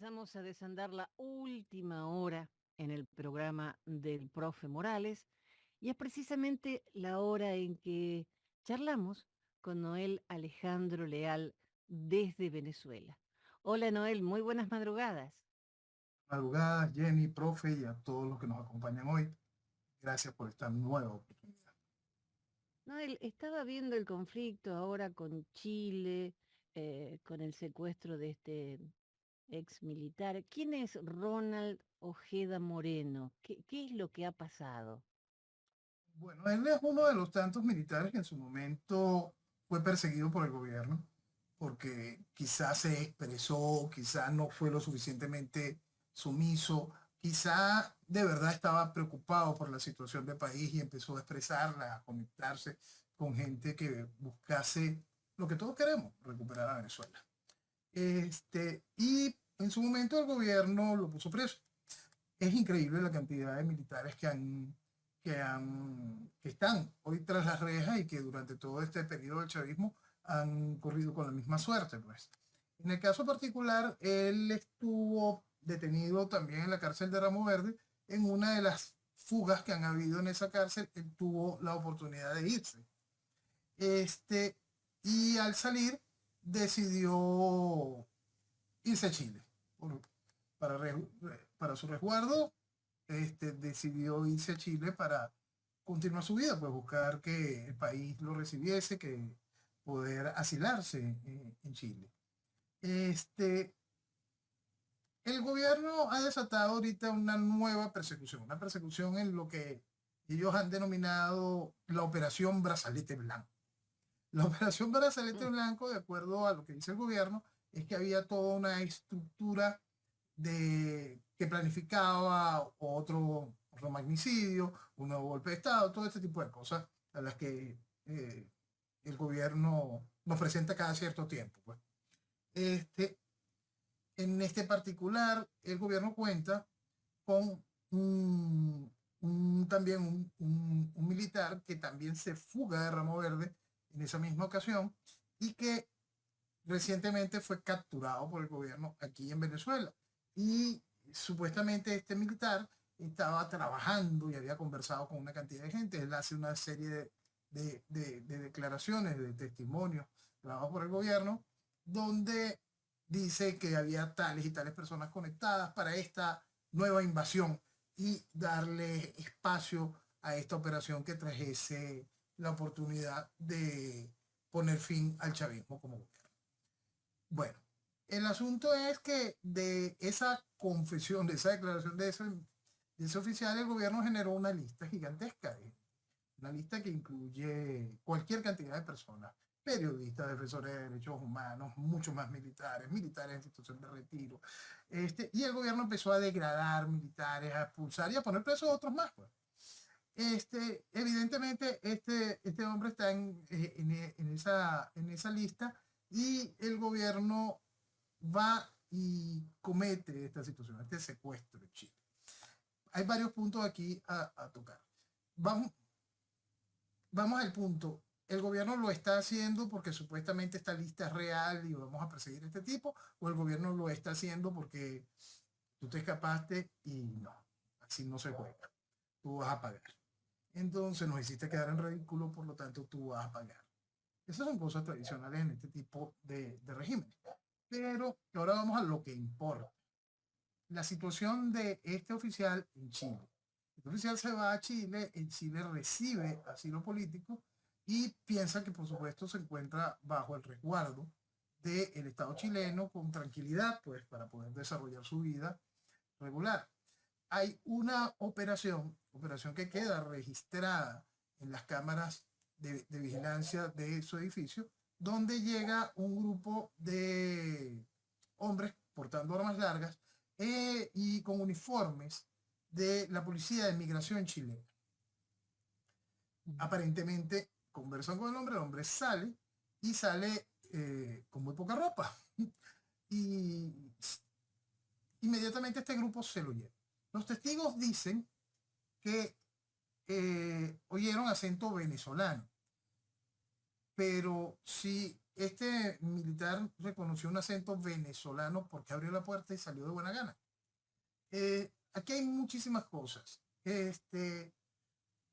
Empezamos a desandar la última hora en el programa del profe Morales y es precisamente la hora en que charlamos con Noel Alejandro Leal desde Venezuela. Hola Noel, muy buenas madrugadas. Madrugadas, Jenny, profe y a todos los que nos acompañan hoy. Gracias por esta nueva oportunidad. Noel, estaba viendo el conflicto ahora con Chile, con el secuestro de este ex militar. ¿Quién es Ronald Ojeda Moreno? ¿Qué es lo que ha pasado? Bueno, él es uno de los tantos militares que en su momento fue perseguido por el gobierno porque quizás se expresó, quizás no fue lo suficientemente sumiso, quizá de verdad estaba preocupado por la situación del país y empezó a expresarla, a conectarse con gente que buscase lo que todos queremos, recuperar a Venezuela. Y en su momento el gobierno lo puso preso. Es increíble la cantidad de militares que están hoy tras las rejas y que durante todo este periodo del chavismo han corrido con la misma suerte, pues. En el caso particular, él estuvo detenido también en la cárcel de Ramo Verde. En una de las fugas que han habido en esa cárcel, él tuvo la oportunidad de irse. Este, y al salir, decidió irse a Chile por, para, para su resguardo. Decidió irse a Chile para continuar su vida, pues buscar que el país lo recibiese, que poder asilarse en Chile. Este, el gobierno ha desatado ahorita una nueva persecución, una persecución en lo que ellos han denominado la Operación Brazalete Blanco. La Operación Brazalete Mm. Blanco, de acuerdo a lo que dice el gobierno, es que había toda una estructura que planificaba otro magnicidio, un nuevo golpe de Estado, todo este tipo de cosas a las que el gobierno nos presenta cada cierto tiempo. Pues. Este, en este particular, el gobierno cuenta con también un militar que también se fuga de Ramo Verde en esa misma ocasión y que recientemente fue capturado por el gobierno aquí en Venezuela. Y supuestamente este militar estaba trabajando y había conversado con una cantidad de gente. Él hace una serie de declaraciones, de testimonios grabados por el gobierno, donde dice que había tales y tales personas conectadas para esta nueva invasión y darle espacio a esta operación que trajese la oportunidad de poner fin al chavismo como gobierno. Bueno, el asunto es que de esa confesión, de esa declaración de ese oficial, el gobierno generó una lista gigantesca, una lista que incluye cualquier cantidad de personas, periodistas, defensores de derechos humanos, muchos más militares, militares en situación de retiro. Y el gobierno empezó a degradar militares, a expulsar y a poner presos a otros más. Pues. Evidentemente, este hombre está en esa lista y el gobierno va y comete esta situación, este secuestro en Chile. Hay varios puntos aquí a tocar. Vamos, vamos al punto. ¿El gobierno lo está haciendo porque supuestamente esta lista es real y vamos a perseguir a este tipo? ¿O el gobierno lo está haciendo porque tú te escapaste y no? Así no se juega. Tú vas a pagar. Entonces nos hiciste quedar en ridículo, por lo tanto tú vas a pagar. Esas son cosas tradicionales en este tipo de regímenes. Pero ahora vamos a lo que importa. La situación de este oficial en Chile. Este oficial se va a Chile, en Chile recibe asilo político y piensa que por supuesto se encuentra bajo el resguardo del Estado chileno con tranquilidad, pues para poder desarrollar su vida regular. Hay una operación que queda registrada en las cámaras de vigilancia de su edificio, donde llega un grupo de hombres portando armas largas y con uniformes de la Policía de Migración chilena. Aparentemente conversan con el hombre sale y sale con muy poca ropa. Y inmediatamente este grupo se lo lleva. Los testigos dicen que oyeron acento venezolano, pero si este militar reconoció un acento venezolano porque abrió la puerta y salió de buena gana. Aquí hay muchísimas cosas.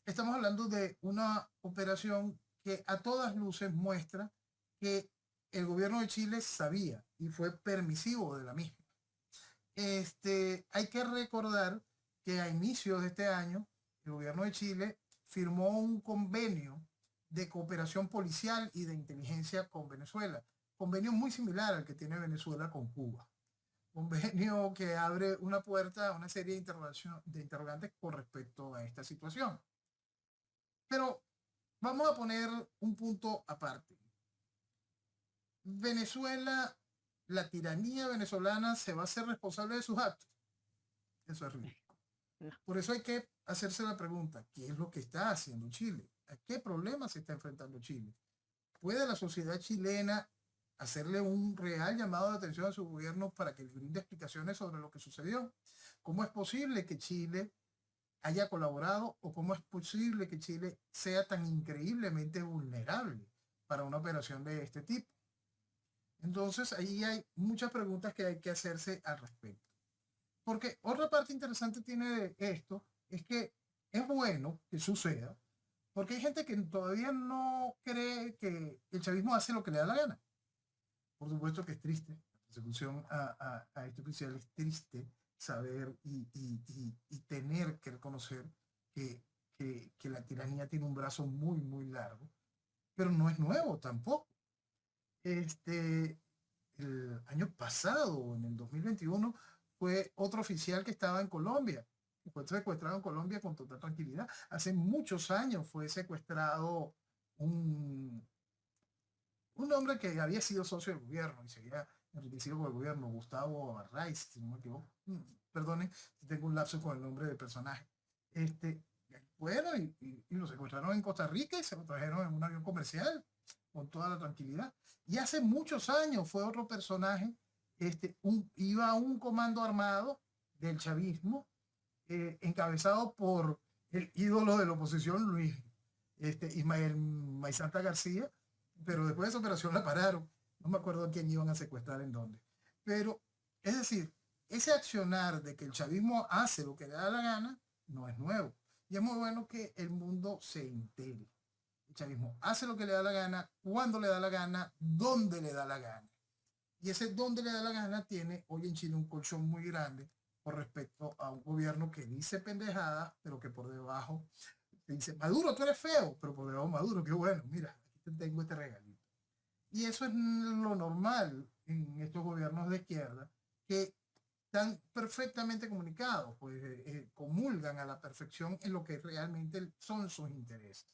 Estamos hablando de una operación que a todas luces muestra que el gobierno de Chile sabía y fue permisivo de la misma. Hay que recordar que a inicios de este año el gobierno de Chile firmó un convenio de cooperación policial y de inteligencia con Venezuela, convenio muy similar al que tiene Venezuela con Cuba, convenio que abre una puerta a una serie de interrogantes con respecto a esta situación. Pero vamos a poner un punto aparte. Venezuela, la tiranía venezolana se va a hacer responsable de sus actos. Eso es ridículo. No. Por eso hay que hacerse la pregunta, ¿qué es lo que está haciendo Chile? ¿A qué problemas se está enfrentando Chile? ¿Puede la sociedad chilena hacerle un real llamado de atención a su gobierno para que le brinde explicaciones sobre lo que sucedió? ¿Cómo es posible que Chile haya colaborado o cómo es posible que Chile sea tan increíblemente vulnerable para una operación de este tipo? Entonces, ahí hay muchas preguntas que hay que hacerse al respecto. Porque otra parte interesante tiene de esto es que es bueno que suceda, porque hay gente que todavía no cree que el chavismo hace lo que le da la gana. Por supuesto que es triste. La persecución a este oficial es triste saber y tener que reconocer que la tiranía tiene un brazo muy, muy largo, pero no es nuevo tampoco. El año pasado, en el 2021, fue otro oficial que estaba en Colombia. Fue secuestrado en Colombia con total tranquilidad. Hace muchos años fue secuestrado un hombre que había sido socio del gobierno y se había enriquecido con el gobierno, Gustavo Arraiz, si no me equivoco. Perdonen si tengo un lapso con el nombre del personaje. Bueno, y lo secuestraron en Costa Rica y se lo trajeron en un avión comercial con toda la tranquilidad. Y hace muchos años fue otro personaje, iba a un comando armado del chavismo, encabezado por el ídolo de la oposición, Luis Ismael Maizanta García, pero después de esa operación la pararon. No me acuerdo a quién iban a secuestrar en dónde. Pero, es decir, ese accionar de que el chavismo hace lo que le da la gana no es nuevo. Y es muy bueno que el mundo se entere. El chavismo hace lo que le da la gana, cuando le da la gana, dónde le da la gana. Y ese dónde le da la gana tiene hoy en Chile un colchón muy grande con respecto a un gobierno que dice pendejadas, pero que por debajo dice, Maduro, tú eres feo, pero por debajo Maduro, qué bueno, mira, aquí te tengo este regalito. Y eso es lo normal en estos gobiernos de izquierda, que están perfectamente comunicados, pues comulgan a la perfección en lo que realmente son sus intereses.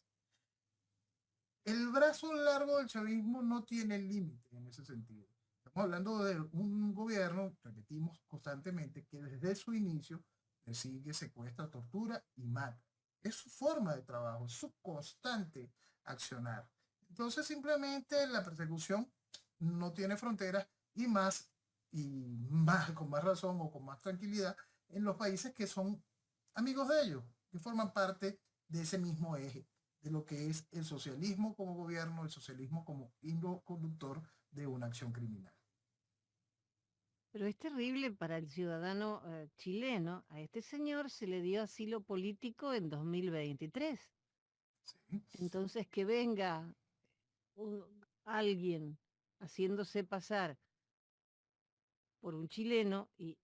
El brazo largo del chavismo no tiene límite en ese sentido. Estamos hablando de un gobierno, repetimos constantemente, que desde su inicio persigue, secuestra, tortura y mata. Es su forma de trabajo, es su constante accionar. Entonces simplemente la persecución no tiene fronteras y más, con más razón o con más tranquilidad en los países que son amigos de ellos, que forman parte de ese mismo eje, de lo que es el socialismo como gobierno, el socialismo como hilo conductor de una acción criminal. Pero es terrible para el ciudadano chileno. A este señor se le dio asilo político en 2023. ¿Sí? Entonces que venga un- alguien haciéndose pasar por un chileno y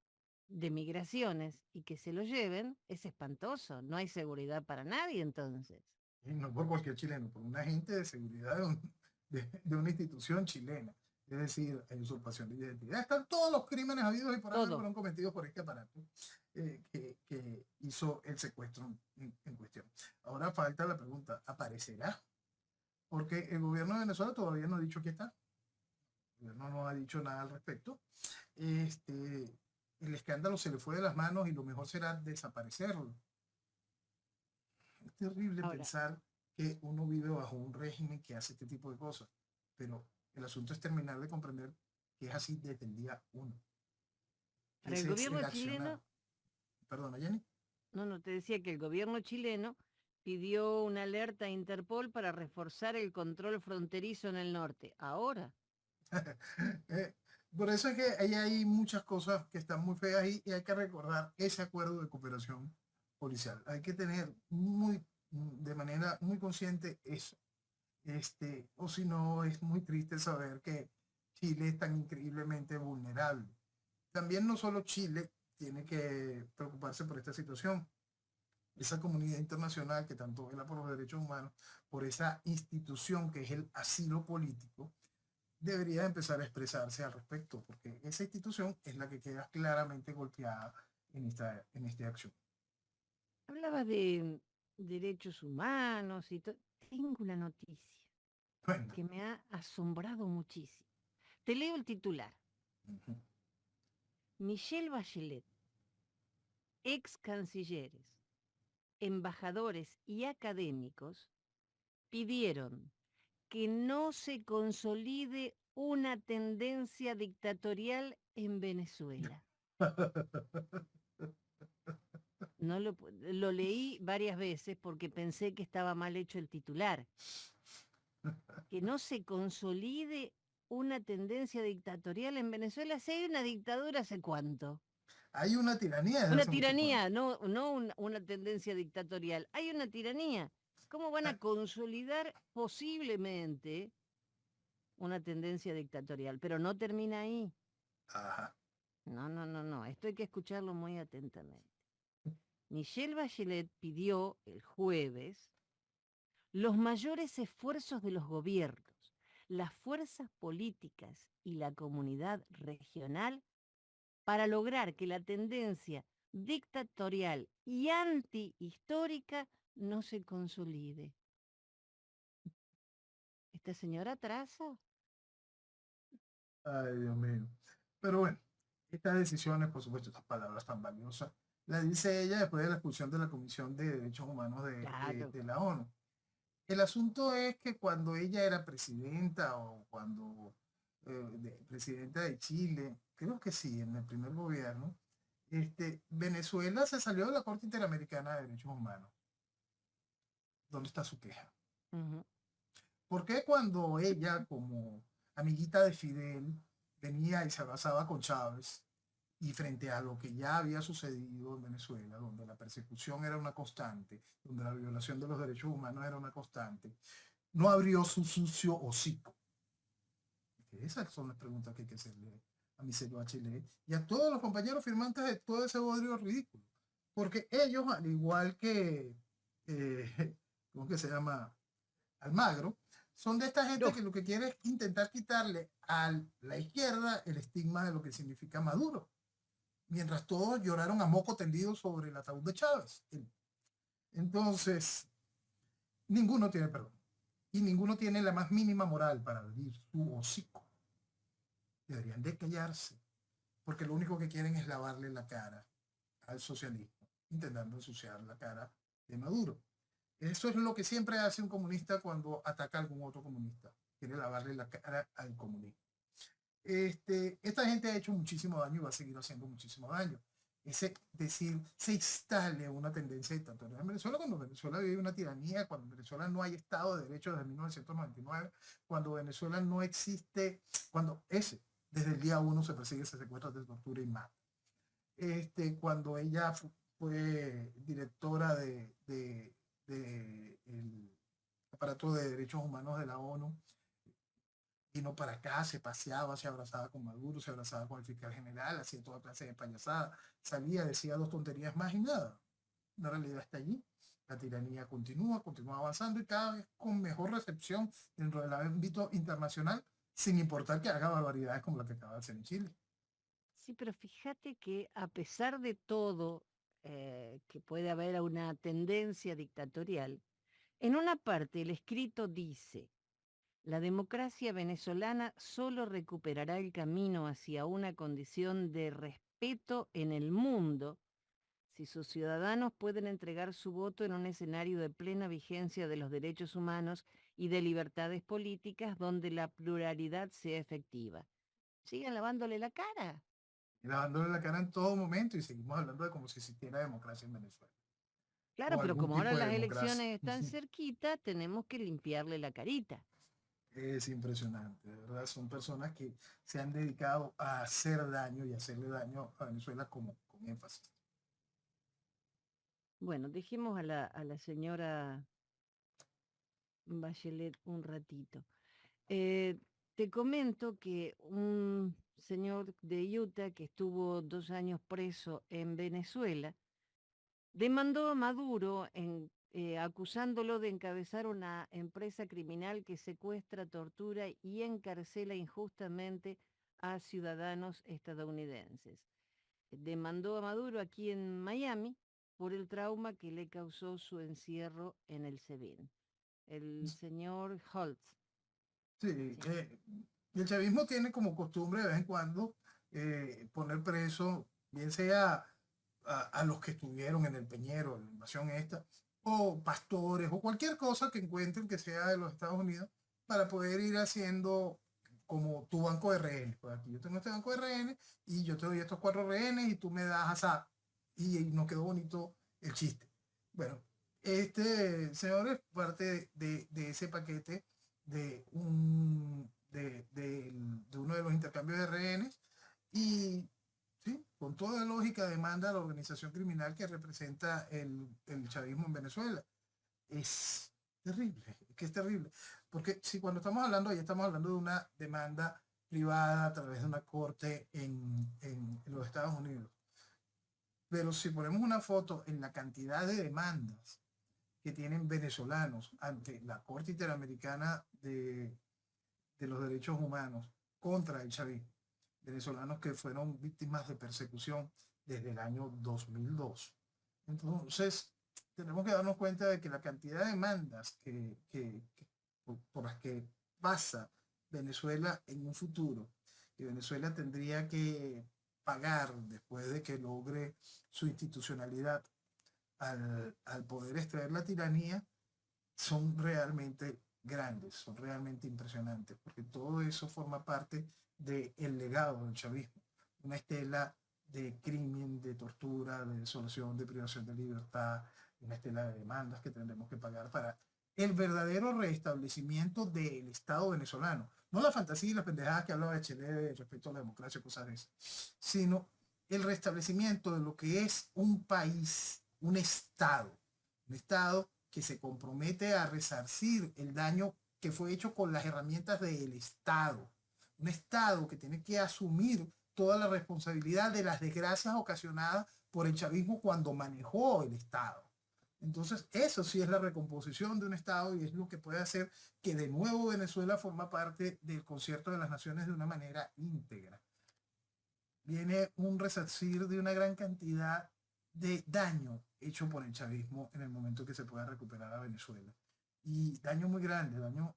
de migraciones y que se lo lleven, es espantoso. No hay seguridad para nadie entonces. Y no por cualquier chileno, por un agente de seguridad de una institución chilena. Es decir, en usurpación de identidad. Están todos los crímenes habidos y por haber Todo. fueron cometidos por este aparato que hizo el secuestro en cuestión. Ahora falta la pregunta, ¿aparecerá? Porque el gobierno de Venezuela todavía no ha dicho que está. El gobierno no ha dicho nada al respecto. El escándalo se le fue de las manos y lo mejor será desaparecerlo. Es terrible Ahora, pensar que uno vive bajo un régimen que hace este tipo de cosas, pero el asunto es terminar de comprender que es así desde el día uno. para el Ese es gobierno el chileno, accionar. Perdona, Jenny. no, te decía que el gobierno chileno pidió una alerta a Interpol para reforzar el control fronterizo en el norte. Ahora, Eh, por eso es que ahí hay muchas cosas que están muy feas ahí y hay que recordar ese acuerdo de cooperación policial. Hay que tener de manera muy consciente eso. O si no, es muy triste saber que Chile es tan increíblemente vulnerable. También no solo Chile tiene que preocuparse por esta situación. Esa comunidad internacional que tanto vela por los derechos humanos, por esa institución que es el asilo político, debería empezar a expresarse al respecto, porque esa institución es la que queda claramente golpeada en esta acción. hablaba de derechos humanos y todo. Tengo una noticia Bueno, que me ha asombrado muchísimo. Te leo el titular. uh-huh. Michelle Bachelet, ex cancilleres, embajadores y académicos pidieron que no se consolide una tendencia dictatorial en Venezuela. No lo leí varias veces porque pensé que estaba mal hecho el titular. Que no se consolide una tendencia dictatorial en Venezuela. Si hay una dictadura, ¿hace cuánto? Hay una tiranía desde Una hace mucho tiempo. tiranía, no una tendencia dictatorial. Hay una tiranía. ¿Cómo van a consolidar posiblemente una tendencia dictatorial? Pero no termina ahí. Ajá. No. Esto hay que escucharlo muy atentamente. Michelle Bachelet pidió el jueves los mayores esfuerzos de los gobiernos, las fuerzas políticas y la comunidad regional para lograr que la tendencia dictatorial y antihistórica no se consolide. ¿Esta señora traza? Ay, Dios mío. Pero bueno, estas decisiones, por supuesto, estas palabras tan valiosas, las dice ella después de la expulsión de la Comisión de Derechos Humanos Claro. de la ONU. El asunto es que cuando ella era presidenta o cuando presidenta de Chile, creo que sí, en el primer gobierno, Venezuela se salió de la Corte Interamericana de Derechos Humanos. ¿Dónde está su queja? Uh-huh. ¿Por qué cuando ella, como amiguita de Fidel, venía y se abrazaba con Chávez y frente a lo que ya había sucedido en Venezuela, donde la persecución era una constante, donde la violación de los derechos humanos era una constante, no abrió su sucio hocico? Esas son las preguntas que hay que hacerle a Michelle Bachelet y a todos los compañeros firmantes de todo ese bodrio ridículo. Porque ellos, al igual que, ¿cómo que se llama? Almagro, son de esta gente No. que lo que quiere es intentar quitarle a la izquierda el estigma de lo que significa Maduro, mientras todos lloraron a moco tendido sobre el ataúd de Chávez. Entonces, ninguno tiene perdón y ninguno tiene la más mínima moral para abrir su hocico. Deberían de callarse, porque lo único que quieren es lavarle la cara al socialismo, intentando ensuciar la cara de Maduro. Eso es lo que siempre hace un comunista cuando ataca a algún otro comunista. Quiere lavarle la cara al comunismo. Esta gente ha hecho muchísimo daño y va a seguir haciendo muchísimo daño. Es decir, se instale una tendencia dictatorial en Venezuela cuando Venezuela vive una tiranía, cuando en Venezuela no hay Estado de Derecho desde 1999, cuando Venezuela no existe, cuando desde el día 1 se persigue, se secuestra, se tortura y mata. Cuando ella fue directora el aparato de derechos humanos de la ONU, vino para acá, se paseaba, se abrazaba con Maduro, se abrazaba con el fiscal general, hacía toda clase de payasada, salía, decía dos tonterías más y nada. La realidad está allí. La tiranía continúa avanzando y cada vez con mejor recepción dentro del ámbito internacional, sin importar que haga barbaridades como la que acaba de hacer en Chile. Sí, pero fíjate que a pesar de todo, que puede haber una tendencia dictatorial, en una parte el escrito dice, la democracia venezolana solo recuperará el camino hacia una condición de respeto en el mundo si sus ciudadanos pueden entregar su voto en un escenario de plena vigencia de los derechos humanos y de libertades políticas donde la pluralidad sea efectiva. Sigan lavándole la cara. Y lavándole la cara en todo momento y seguimos hablando de como si existiera democracia en Venezuela. Claro, o pero algún como ahora tipo de las democracia. elecciones están cerquita, tenemos que limpiarle la carita. Es impresionante, de verdad. Son personas que se han dedicado a hacer daño y hacerle daño a Venezuela con énfasis. Bueno, dejemos a la señora Bachelet un ratito. Eh, Te comento que un señor de Utah que estuvo 2 años preso en Venezuela demandó a Maduro acusándolo de encabezar una empresa criminal que secuestra, tortura y encarcela injustamente a ciudadanos estadounidenses. Demandó a Maduro aquí en Miami por el trauma que le causó su encierro en el SEBIN. El señor Holtz. Sí, Sí. y el chavismo tiene como costumbre de vez en cuando poner preso, bien sea a los que estuvieron en el Peñero, en la invasión esta, o pastores, o cualquier cosa que encuentren que sea de los Estados Unidos, para poder ir haciendo como tu banco de rehenes. Pues aquí yo tengo este banco de rehenes y yo te doy estos 4 rehenes y tú me das asá. Y nos quedó bonito el chiste. Bueno, este señor es parte de ese paquete de uno de los intercambios de rehenes y sí, con toda lógica demanda a la organización criminal que representa el chavismo en Venezuela. Es terrible, es que es terrible. Porque si cuando estamos hablando, ahí estamos hablando de una demanda privada a través de una corte en los Estados Unidos. Pero si ponemos una foto en la cantidad de demandas que tienen venezolanos ante la Corte Interamericana de los Derechos Humanos contra el chavismo, venezolanos que fueron víctimas de persecución desde el año 2002. Entonces, tenemos que darnos cuenta de que la cantidad de demandas por las que pasa Venezuela en un futuro, que Venezuela tendría que pagar después de que logre su institucionalidad al poder extraer la tiranía, son realmente grandes, son realmente impresionantes, porque todo eso forma parte del legado del chavismo, una estela de crimen, de tortura, de desolación, de privación de libertad, una estela de demandas que tendremos que pagar para el verdadero restablecimiento del Estado venezolano. No la fantasía y las pendejadas que hablaba de Chile respecto a la democracia, cosas de esas, sino el restablecimiento de lo que es un país, un Estado que se compromete a resarcir el daño que fue hecho con las herramientas del Estado. Un Estado que tiene que asumir toda la responsabilidad de las desgracias ocasionadas por el chavismo cuando manejó el Estado. Entonces, eso sí es la recomposición de un Estado y es lo que puede hacer que de nuevo Venezuela forma parte del concierto de las naciones de una manera íntegra. Viene un resarcir de una gran cantidad de daño hecho por el chavismo en el momento que se pueda recuperar a Venezuela. Y daño muy grande, daño,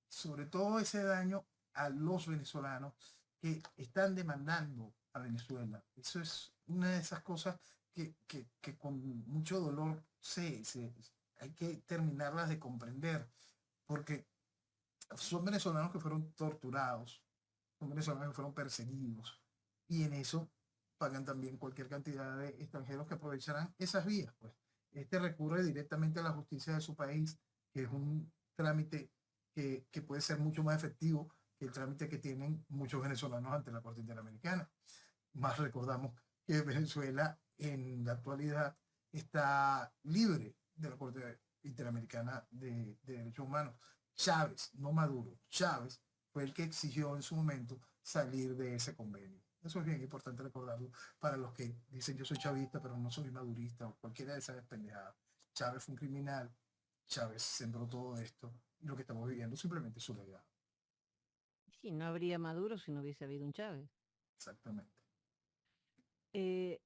sobre todo ese daño a los venezolanos que están demandando a Venezuela. Eso es una de esas cosas que con mucho dolor hay que terminarlas de comprender, porque son venezolanos que fueron torturados, son venezolanos que fueron perseguidos, y en eso pagan también cualquier cantidad de extranjeros que aprovecharán esas vías. Pues este recurre directamente a la justicia de su país, que es un trámite que puede ser mucho más efectivo que el trámite que tienen muchos venezolanos ante la Corte Interamericana. Más recordamos que Venezuela en la actualidad está libre de la Corte Interamericana de Derechos Humanos. Chávez, no Maduro, Chávez fue el que exigió en su momento salir de ese convenio. Eso es bien importante recordarlo para los que dicen yo soy chavista pero no soy madurista o cualquiera de esas pendejadas. Chávez fue un criminal, Chávez sembró todo esto y lo que estamos viviendo simplemente es su legado. Sí, no habría Maduro si no hubiese habido un Chávez. Exactamente. Eh,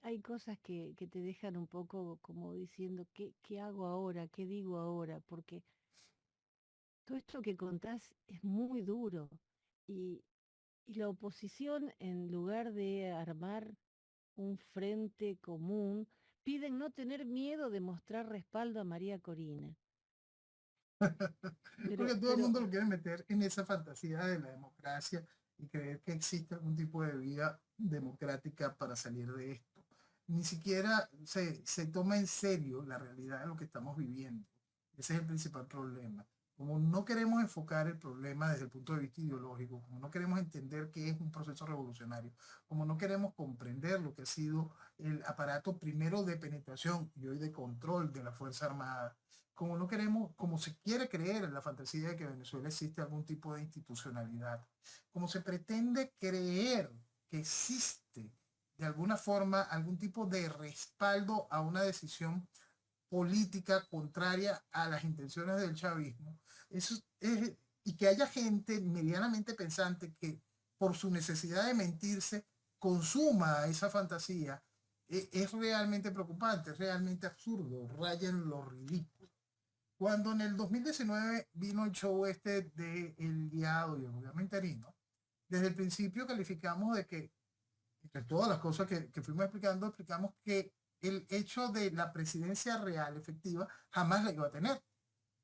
hay cosas que te dejan un poco como diciendo, ¿qué hago ahora? ¿Qué digo ahora? Porque todo esto que contás es muy duro. Y, y la oposición, en lugar de armar un frente común, piden no tener miedo de mostrar respaldo a María Corina. Porque todo el Pero mundo lo quiere meter en esa fantasía de la democracia y creer que existe algún tipo de vida democrática para salir de esto. ni siquiera se toma en serio la realidad de lo que estamos viviendo. Ese es el principal problema. Como no queremos enfocar el problema desde el punto de vista ideológico, como no queremos entender qué es un proceso revolucionario, como no queremos comprender lo que ha sido el aparato primero de penetración y hoy de control de la Fuerza Armada, como no queremos, como se quiere creer en la fantasía de que en Venezuela existe algún tipo de institucionalidad, como se pretende creer que existe de alguna forma algún tipo de respaldo a una decisión política contraria a las intenciones del chavismo, eso es, y que haya gente medianamente pensante que por su necesidad de mentirse consuma esa fantasía, es realmente preocupante, es realmente absurdo, raya en lo ridículo. Cuando en el 2019 vino el show este de El Guiado y el gobierno interino, desde el principio calificamos de que, entre todas las cosas que fuimos explicando, explicamos que el hecho de la presidencia real efectiva jamás la iba a tener.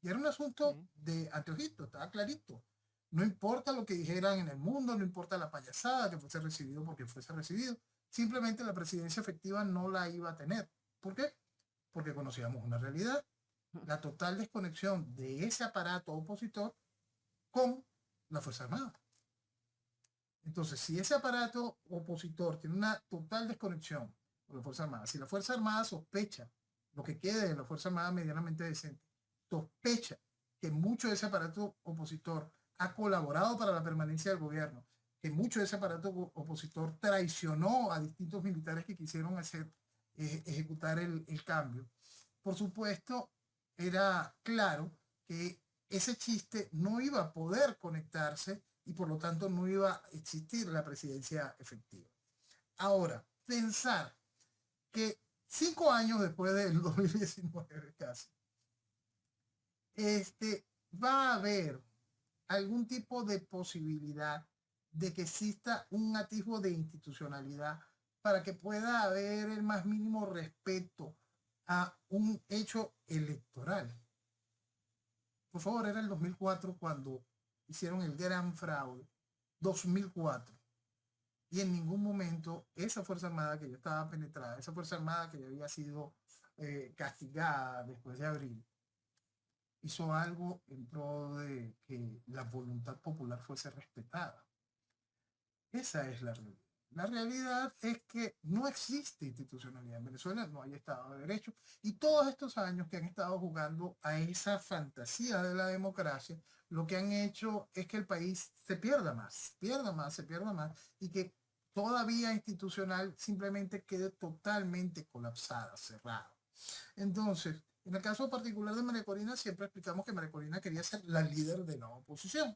Y era un asunto Sí. de anteojito, estaba clarito. No importa lo que dijeran en el mundo, no importa la payasada que fuese recibido porque fuese recibido, simplemente la presidencia efectiva no la iba a tener. ¿Por qué? Porque conocíamos una realidad, la total desconexión de ese aparato opositor con la Fuerza Armada. Entonces, si ese aparato opositor tiene una total desconexión con la Fuerza Armada, si la Fuerza Armada sospecha, lo que quede de la Fuerza Armada medianamente decente, sospecha que mucho de ese aparato opositor ha colaborado para la permanencia del gobierno, que mucho de ese aparato opositor traicionó a distintos militares que quisieron ejecutar el cambio, por supuesto, era claro que ese chiste no iba a poder conectarse y por lo tanto no iba a existir la presidencia efectiva. Ahora, pensar que 5 años después del 2019 casi, va a haber algún tipo de posibilidad de que exista un atisbo de institucionalidad para que pueda haber el más mínimo respeto a un hecho electoral. Por favor, era el 2004 cuando hicieron el gran fraude. 2004. Y en ningún momento esa Fuerza Armada que ya estaba penetrada, esa Fuerza Armada que ya había sido castigada después de abril, hizo algo en pro de que la voluntad popular fuese respetada. Esa es la realidad. La realidad es que no existe institucionalidad en Venezuela, no hay Estado de Derecho, y todos estos años que han estado jugando a esa fantasía de la democracia, lo que han hecho es que el país se pierda más, se pierda más, y que toda vía institucional simplemente quede totalmente colapsada, cerrada. Entonces, en el caso particular de María Corina, siempre explicamos que María Corina quería ser la líder de la oposición.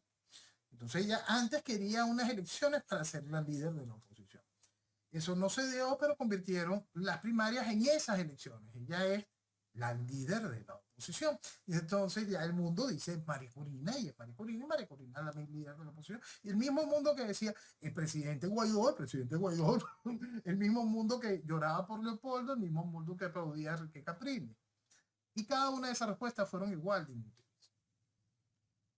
Entonces ella antes quería unas elecciones para ser la líder de la oposición. Eso no se dio, pero convirtieron las primarias en esas elecciones. Ella es la líder de la oposición. Y entonces ya el mundo dice María Corina, y es María Corina, y María Corina la líder de la oposición. Y el mismo mundo que decía el presidente Guaidó, el mismo mundo que lloraba por Leopoldo, el mismo mundo que aplaudía a Enrique Capriles. Y cada una de esas respuestas fueron igual de inútiles.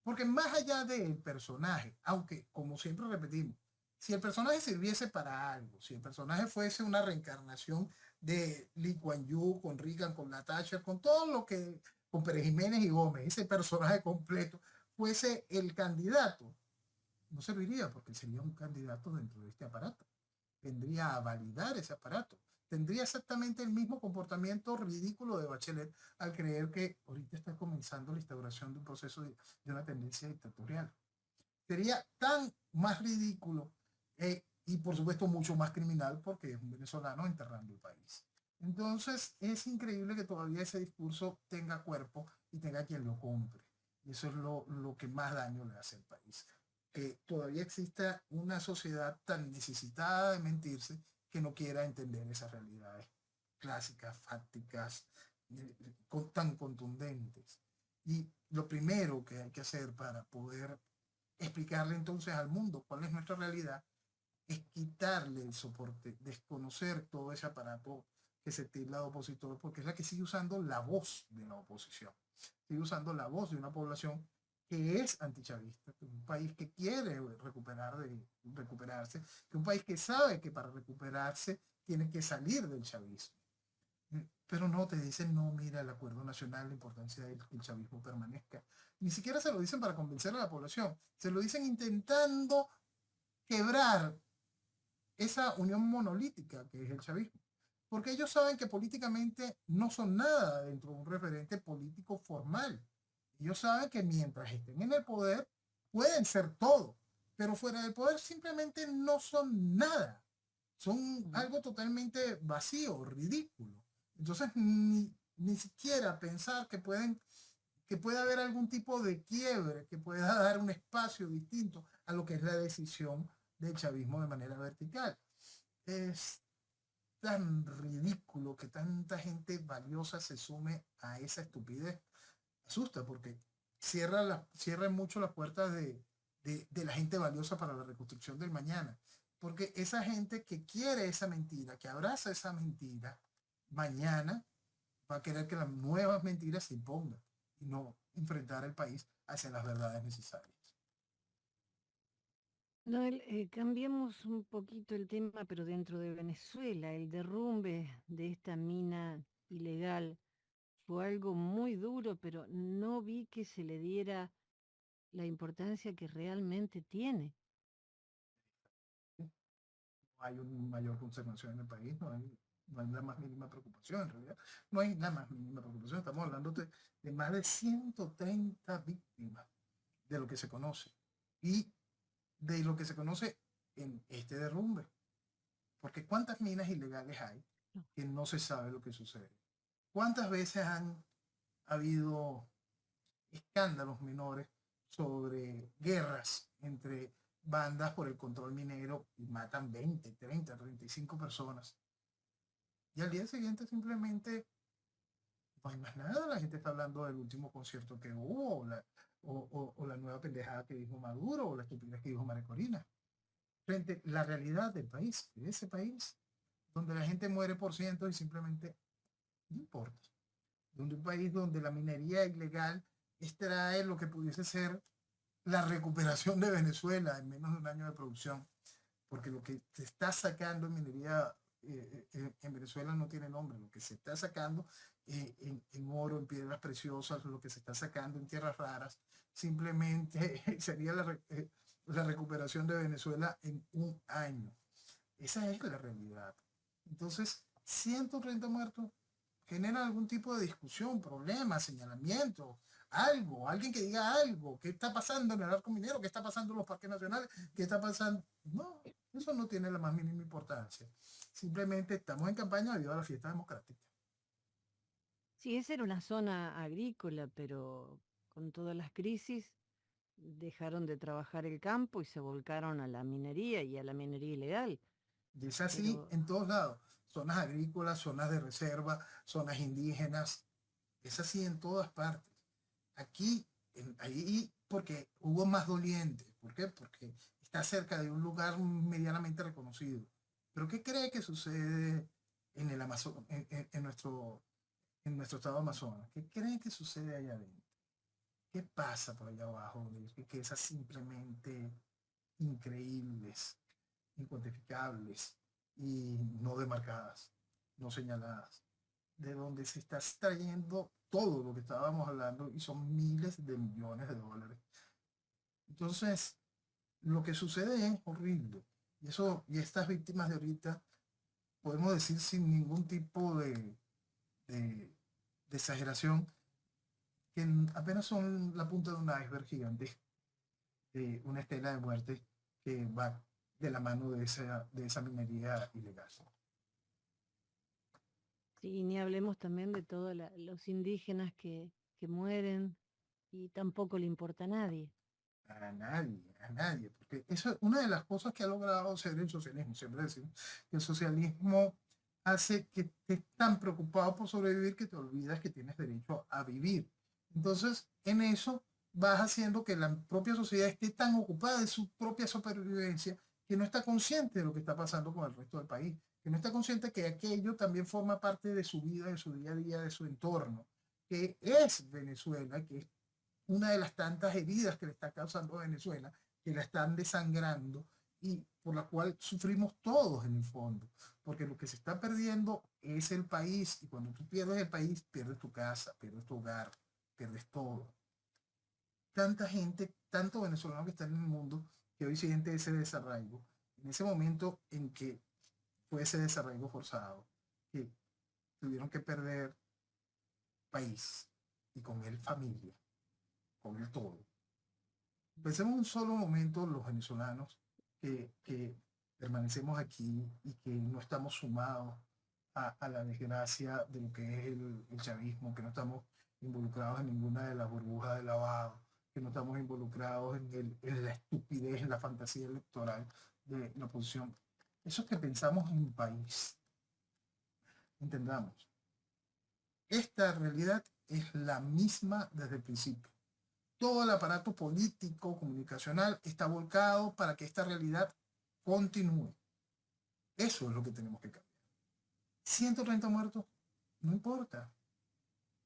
Porque más allá del personaje, aunque como siempre repetimos, si el personaje sirviese para algo, si el personaje fuese una reencarnación de Lee Kuan Yew, con Reagan, con Natasha, con todo lo que, con Pérez Jiménez y Gómez, ese personaje completo, fuese el candidato, no serviría porque sería un candidato dentro de este aparato. Vendría a validar ese aparato. Tendría exactamente el mismo comportamiento ridículo de Bachelet al creer que ahorita está comenzando la instauración de un proceso de una tendencia dictatorial. Sería tan más ridículo y por supuesto mucho más criminal porque es un venezolano enterrando el país. Entonces es increíble que todavía ese discurso tenga cuerpo y tenga quien lo compre. Y eso es lo que más daño le hace al país. Que todavía exista una sociedad tan necesitada de mentirse que no quiera entender esas realidades clásicas, fácticas, tan contundentes. Y lo primero que hay que hacer para poder explicarle entonces al mundo cuál es nuestra realidad es quitarle el soporte, desconocer todo ese aparato que se tilda de opositor, porque es la que sigue usando la voz de la oposición, sigue usando la voz de una población que es antichavista, que es un país que quiere recuperarse, que es un país que sabe que para recuperarse tiene que salir del chavismo. Pero no, te dicen, no, mira, el acuerdo nacional, la importancia de que el chavismo permanezca. Ni siquiera se lo dicen para convencer a la población, se lo dicen intentando quebrar esa unión monolítica que es el chavismo. Porque ellos saben que políticamente no son nada dentro de un referente político formal. Ellos saben que mientras estén en el poder pueden ser todo, pero fuera del poder simplemente no son nada. Son algo totalmente vacío, ridículo. Entonces, ni siquiera pensar que pueda haber algún tipo de quiebre, que pueda dar un espacio distinto a lo que es la decisión del chavismo de manera vertical. Es tan ridículo que tanta gente valiosa se sume a esa estupidez. Asusta porque cierra mucho las puertas de la gente valiosa para la reconstrucción del mañana. Porque esa gente que quiere esa mentira, que abraza esa mentira, mañana va a querer que las nuevas mentiras se impongan y no enfrentar al país hacia las verdades necesarias. Noel, cambiemos un poquito el tema, pero dentro de Venezuela, el derrumbe de esta mina ilegal fue algo muy duro, pero no vi que se le diera la importancia que realmente tiene. No hay una mayor conservación en el país, no hay la más mínima preocupación en realidad. No hay la más mínima preocupación. Estamos hablando de más de 130 víctimas de lo que se conoce y de lo que se conoce en este derrumbe. Porque ¿cuántas minas ilegales hay que no se sabe lo que sucede? ¿Cuántas veces han habido escándalos menores sobre guerras entre bandas por el control minero y matan 20, 30, 35 personas? Y al día siguiente simplemente no hay más nada. La gente está hablando del último concierto que hubo, o la nueva pendejada que dijo Maduro, o la estupidez que dijo María Corina. Frente a la realidad del país, de ese país, donde la gente muere por cientos y simplemente no importa. Donde un país donde la minería ilegal extrae lo que pudiese ser la recuperación de Venezuela en menos de un año de producción, porque lo que se está sacando en minería en Venezuela no tiene nombre, lo que se está sacando en oro, en piedras preciosas, lo que se está sacando en tierras raras, simplemente sería la recuperación de Venezuela en un año. Esa es la realidad. Entonces, 130 muertos genera algún tipo de discusión, problema, señalamiento, algo, alguien que diga algo, qué está pasando en el arco minero, qué está pasando en los parques nacionales, qué está pasando. No, eso no tiene la más mínima importancia. Simplemente estamos en campaña debido a la fiesta democrática. Sí, esa era una zona agrícola, pero con todas las crisis dejaron de trabajar el campo y se volcaron a la minería y a la minería ilegal. Y es así Pero en todos lados. Zonas agrícolas, zonas de reserva, zonas indígenas. Es así en todas partes. Aquí, ahí, porque hubo más dolientes. ¿Por qué? Porque está cerca de un lugar medianamente reconocido. Pero ¿qué cree que sucede en el Amazonas, en nuestro estado de Amazonas? ¿Qué cree que sucede allá adentro? ¿Qué pasa por allá abajo? Que esas simplemente increíbles, incuantificables y no demarcadas, no señaladas, de donde se está extrayendo todo lo que estábamos hablando y son miles de millones de dólares. Entonces, lo que sucede es horrible. Y estas víctimas de ahorita, podemos decir sin ningún tipo de, de exageración, que apenas son la punta de un iceberg gigante, de una estela de muerte que va de la mano de esa minería ilegal. sí, ni hablemos también de todos los indígenas que mueren y tampoco le importa a nadie. A nadie, porque eso es una de las cosas que ha logrado ser el socialismo. Siempre decimos que el socialismo hace que estés tan preocupado por sobrevivir que te olvidas que tienes derecho a vivir. Entonces, en eso vas haciendo que la propia sociedad esté tan ocupada de su propia supervivencia que no está consciente de lo que está pasando con el resto del país, que no está consciente que aquello también forma parte de su vida, de su día a día, de su entorno, que es Venezuela, que es una de las tantas heridas que le está causando a Venezuela, que la están desangrando y por la cual sufrimos todos en el fondo, porque lo que se está perdiendo es el país, y cuando tú pierdes el país, pierdes tu casa, pierdes tu hogar, pierdes todo. Tanta gente, tanto venezolano que está en el mundo, que hoy siente ese desarraigo, en ese momento en que fue ese desarraigo forzado, que tuvieron que perder país y con él familia, con él todo. Pensemos un solo momento los venezolanos que permanecemos aquí y que no estamos sumados a la desgracia de lo que es el chavismo, que no estamos involucrados en ninguna de las burbujas de lavado, que no estamos involucrados en la estupidez, en la fantasía electoral de la oposición. Eso que pensamos en país, entendamos. Esta realidad es la misma desde el principio. Todo el aparato político, comunicacional, está volcado para que esta realidad continúe. Eso es lo que tenemos que cambiar. 130 muertos, no importa.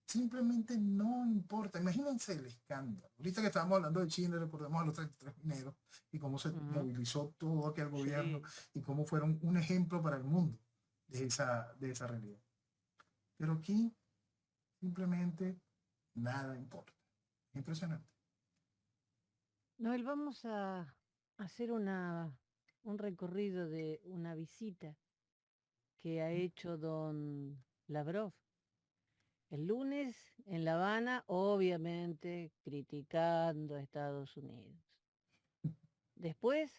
Simplemente no importa. Imagínense el escándalo. Ahorita que estábamos hablando de Chile, recordemos a los 33 mineros y cómo se movilizó todo aquel gobierno y cómo fueron un ejemplo para el mundo de esa realidad. Pero aquí simplemente nada importa. Impresionante. Noel, vamos a hacer un recorrido de una visita que ha hecho don Lavrov. El lunes en La Habana, obviamente criticando a Estados Unidos. Después,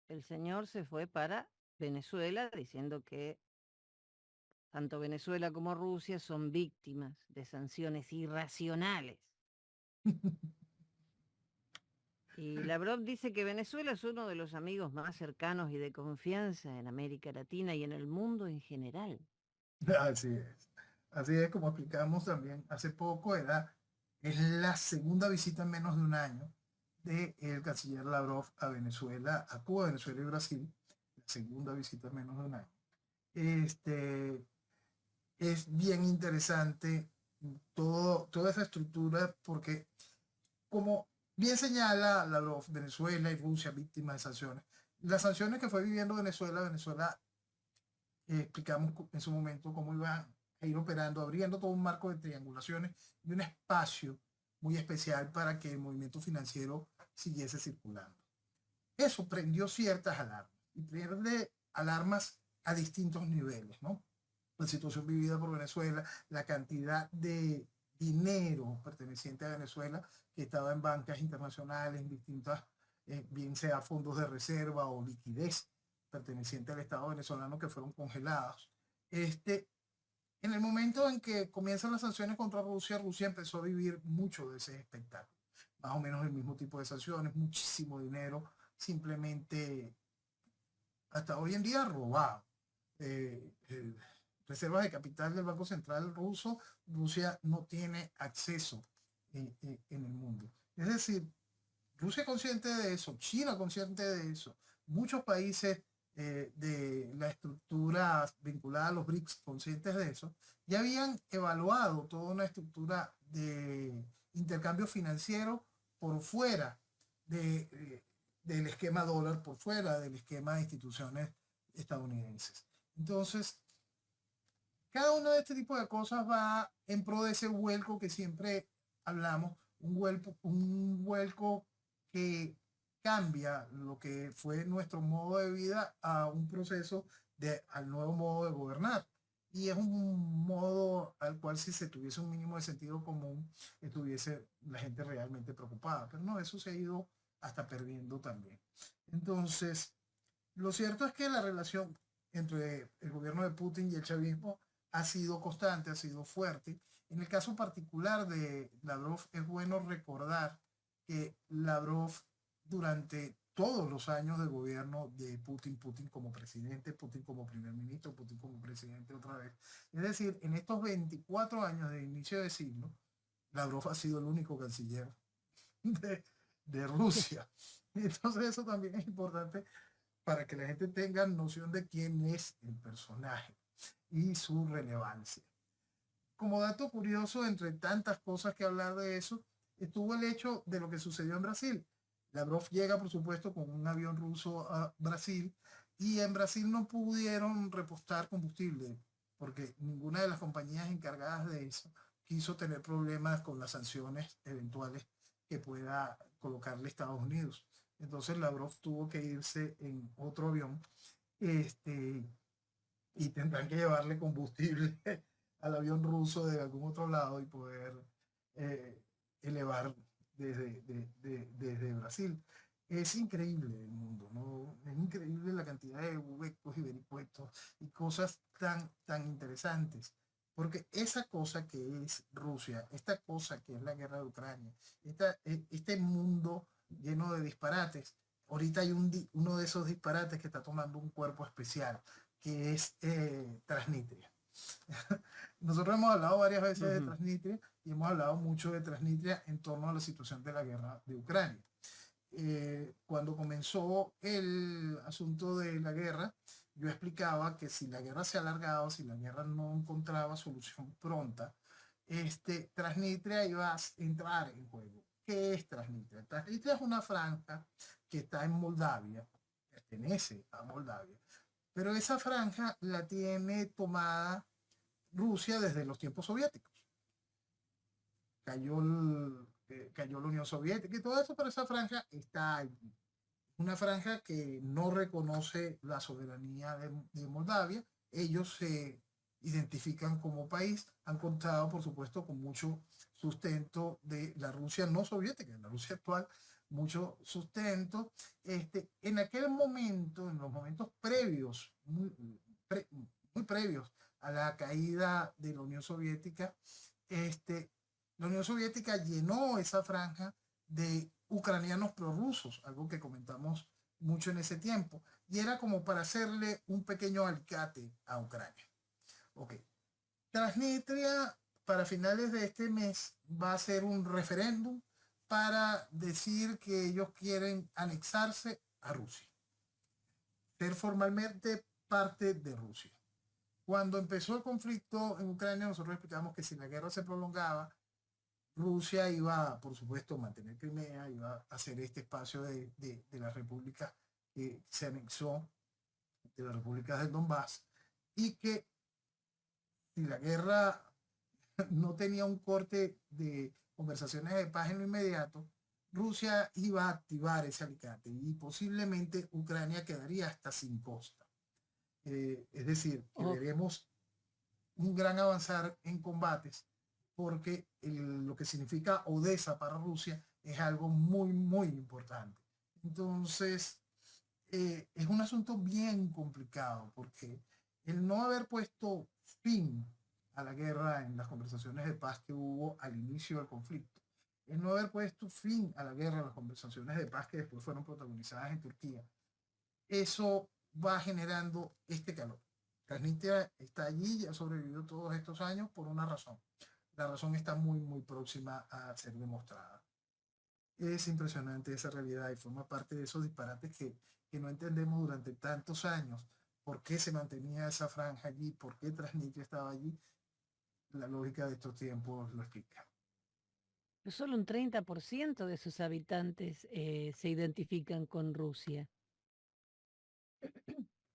el señor se fue para Venezuela diciendo que tanto Venezuela como Rusia son víctimas de sanciones irracionales. Y Lavrov dice que Venezuela es uno de los amigos más cercanos y de confianza en América Latina y en el mundo en general. Así es. Así es como explicamos también hace poco, es la segunda visita en menos de un año del canciller Lavrov a Venezuela, a Cuba, Venezuela y Brasil. La segunda visita en menos de un año. Es bien interesante toda esa estructura porque, como bien señala Lavrov, Venezuela y Rusia víctimas de sanciones. Las sanciones que fue viviendo Venezuela explicamos en su momento cómo iban a ir operando, abriendo todo un marco de triangulaciones y un espacio muy especial para que el movimiento financiero siguiese circulando. Eso prendió ciertas alarmas y prende alarmas a distintos niveles, ¿no? La situación vivida por Venezuela, la cantidad de dinero perteneciente a Venezuela que estaba en bancas internacionales, en distintas, bien sea fondos de reserva o liquidez perteneciente al Estado venezolano que fueron congelados. En el momento en que comienzan las sanciones contra Rusia, Rusia empezó a vivir mucho de ese espectáculo. Más o menos el mismo tipo de sanciones, muchísimo dinero, simplemente hasta hoy en día robado. Reservas de capital del Banco Central ruso, Rusia no tiene acceso en el mundo. Es decir, Rusia consciente de eso, China consciente de eso, muchos países de la estructura vinculada a los BRICS conscientes de eso, ya habían evaluado toda una estructura de intercambio financiero por fuera del esquema dólar, por fuera del esquema de instituciones estadounidenses. Entonces, cada uno de este tipo de cosas va en pro de ese vuelco que siempre hablamos, un vuelco que cambia lo que fue nuestro modo de vida a un proceso al nuevo modo de gobernar. Y es un modo al cual si se tuviese un mínimo de sentido común, estuviese la gente realmente preocupada. Pero no, eso se ha ido hasta perdiendo también. Entonces, lo cierto es que la relación entre el gobierno de Putin y el chavismo ha sido constante, ha sido fuerte. En el caso particular de Lavrov, es bueno recordar que Lavrov durante todos los años de gobierno de Putin, Putin como presidente, Putin como primer ministro, Putin como presidente otra vez. Es decir, en estos 24 años de inicio de siglo, Lavrov ha sido el único canciller de Rusia. Entonces eso también es importante para que la gente tenga noción de quién es el personaje y su relevancia. Como dato curioso, entre tantas cosas que hablar de eso, estuvo el hecho de lo que sucedió en Brasil. Lavrov llega, por supuesto, con un avión ruso a Brasil Y en Brasil no pudieron repostar combustible porque ninguna de las compañías encargadas de eso quiso tener problemas con las sanciones eventuales que pueda colocarle Estados Unidos. Entonces Lavrov tuvo que irse en otro avión, este, y tendrán que llevarle combustible al avión ruso de algún otro lado y poder eh, elevar desde Brasil. Es increíble el mundo, ¿no? Es increíble la cantidad de huecos y vericuetos y cosas tan interesantes. Porque esa cosa que es Rusia, esta cosa que es la guerra de Ucrania, este mundo lleno de disparates, ahorita hay uno de esos disparates que está tomando un cuerpo especial, que es Transnistria. Nosotros hemos hablado varias veces de Transnistria y hemos hablado mucho de Transnistria en torno a la situación de la guerra de Ucrania. Cuando comenzó el asunto de la guerra, yo explicaba que si la guerra se alargaba, si la guerra no encontraba solución pronta, Transnistria iba a entrar en juego. ¿Qué es Transnistria? Transnistria es una franja que está en Moldavia, pertenece a Moldavia, pero esa franja la tiene tomada Rusia desde los tiempos soviéticos. Cayó la Unión Soviética y todo eso, pero esa franja está allí. Una franja que no reconoce la soberanía de Moldavia. Ellos se identifican como país, han contado, por supuesto, con mucho sustento de la Rusia no soviética, de la Rusia actual, mucho sustento. En aquel momento, en los momentos previos, muy previos a la caída de la Unión Soviética, la Unión Soviética llenó esa franja de ucranianos prorrusos, algo que comentamos mucho en ese tiempo, y era como para hacerle un pequeño alicate a Ucrania. Ok. Transnistria, para finales de este mes, va a ser un referéndum para decir que ellos quieren anexarse a Rusia, ser formalmente parte de Rusia. Cuando empezó el conflicto en Ucrania, nosotros explicamos que si la guerra se prolongaba, Rusia iba, por supuesto, a mantener Crimea, iba a hacer este espacio de la república que se anexó, de las repúblicas del Donbass, y que si la guerra no tenía un corte de conversaciones de paz en lo inmediato, Rusia iba a activar ese alicate y posiblemente Ucrania quedaría hasta sin costa. Es decir, que veremos un gran avanzar en combates porque lo que significa Odessa para Rusia es algo muy importante. Entonces, es un asunto bien complicado porque el no haber puesto fin a la guerra en las conversaciones de paz que hubo al inicio del conflicto, el no haber puesto fin a la guerra en las conversaciones de paz que después fueron protagonizadas en Turquía, eso va generando este calor. Transnistria está allí y ha sobrevivido todos estos años por una razón. La razón está muy próxima a ser demostrada. Es impresionante esa realidad y forma parte de esos disparates que no entendemos durante tantos años. ¿Por qué se mantenía esa franja allí? ¿Por qué Transnistria estaba allí? La lógica de estos tiempos lo explica. Solo un 30% de sus habitantes se identifican con Rusia.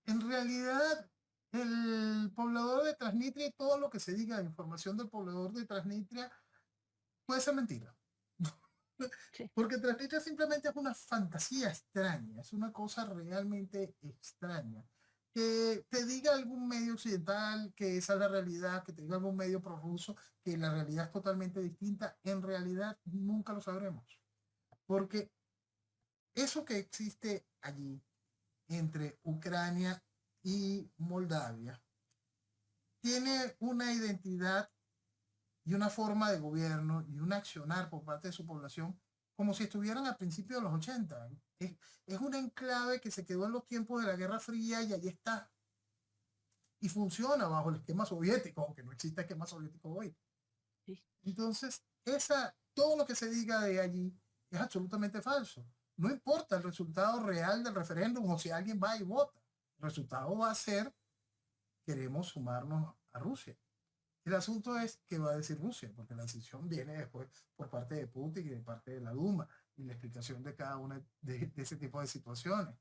En realidad, el poblador de Transnistria y todo lo que se diga de información del poblador de Transnistria puede ser mentira. Sí. Porque Transnistria simplemente es una fantasía extraña, es una cosa realmente extraña. Que te diga algún medio occidental que esa es la realidad, que te diga algún medio prorruso que la realidad es totalmente distinta, en realidad nunca lo sabremos. Porque eso que existe allí entre Ucrania y Moldavia tiene una identidad y una forma de gobierno y un accionar por parte de su población como si estuvieran al principio de los 80. Es un enclave que se quedó en los tiempos de la Guerra Fría y allí está. Y funciona bajo el esquema soviético, aunque no existe esquema soviético hoy. Entonces, todo lo que se diga de allí es absolutamente falso. No importa el resultado real del referéndum o si alguien va y vota. El resultado va a ser, queremos sumarnos a Rusia. El asunto es qué va a decir Rusia, porque la decisión viene después por parte de Putin y de parte de la Duma y la explicación de cada una de ese tipo de situaciones.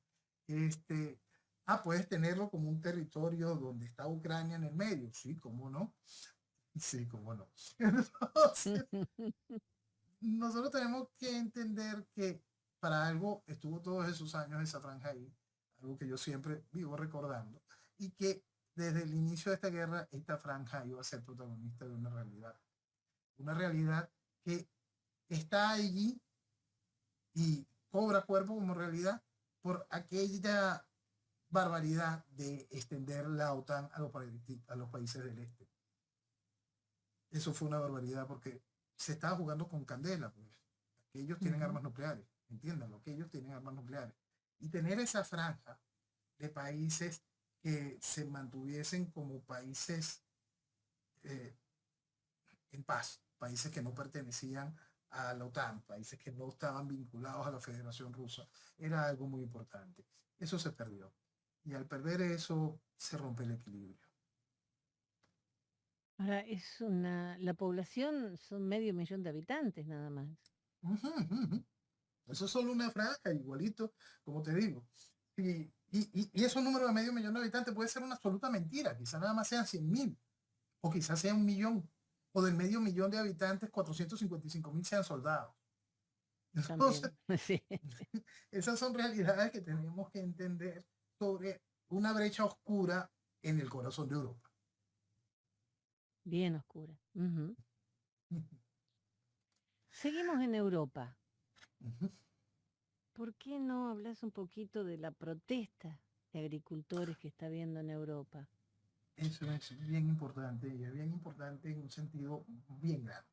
Ah, puedes tenerlo como un territorio donde está Ucrania en el medio. Sí, cómo no. Sí, cómo no. Entonces, nosotros tenemos que entender que para algo estuvo todos esos años esa franja ahí, algo que yo siempre vivo recordando, y que desde el inicio de esta guerra, esta franja iba a ser protagonista de una realidad que está allí y cobra cuerpo como realidad por aquella barbaridad de extender la OTAN a los países del este. Eso fue una barbaridad porque se estaba jugando con candela, pues. Que ellos tienen Ujú. armas nucleares, entiéndanlo, que ellos tienen armas nucleares. Y tener esa franja de países que se mantuviesen como países eh, en paz, países que no pertenecían a la OTAN, países que no estaban vinculados a la Federación Rusa, era algo muy importante. Eso se perdió. Y al perder eso, se rompe el equilibrio. Ahora, la población son 500.000 de habitantes nada más. Uh -huh, uh -huh. Eso es solo una franja, igualito, como te digo. Y esos números de 500.000 de habitantes puede ser una absoluta mentira. Quizás nada más sean 100.000, o quizás sea 1.000.000, o del 500.000 de habitantes, 455.000 sean soldados. Entonces, También, sí, esas son realidades que tenemos que entender sobre una brecha oscura en el corazón de Europa. bien oscura. Ujú. Seguimos en Europa. ¿Por qué no hablas un poquito de la protesta de agricultores que está habiendo en Europa? Eso es bien importante, y es bien importante en un sentido bien grande.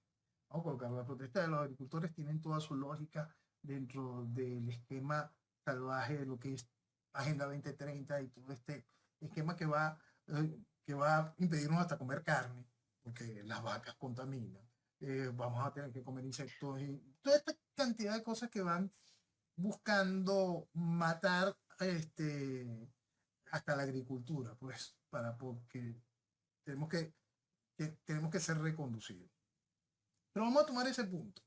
Vamos a colocar, la protesta de los agricultores tienen toda su lógica dentro del esquema salvaje de lo que es Agenda 2030 y todo este esquema que va a impedirnos hasta comer carne, porque las vacas contaminan, vamos a tener que comer insectos y toda esta cantidad de cosas que van buscando matar hasta la agricultura, pues, porque tenemos tenemos que ser reconducidos. Pero vamos a tomar ese punto.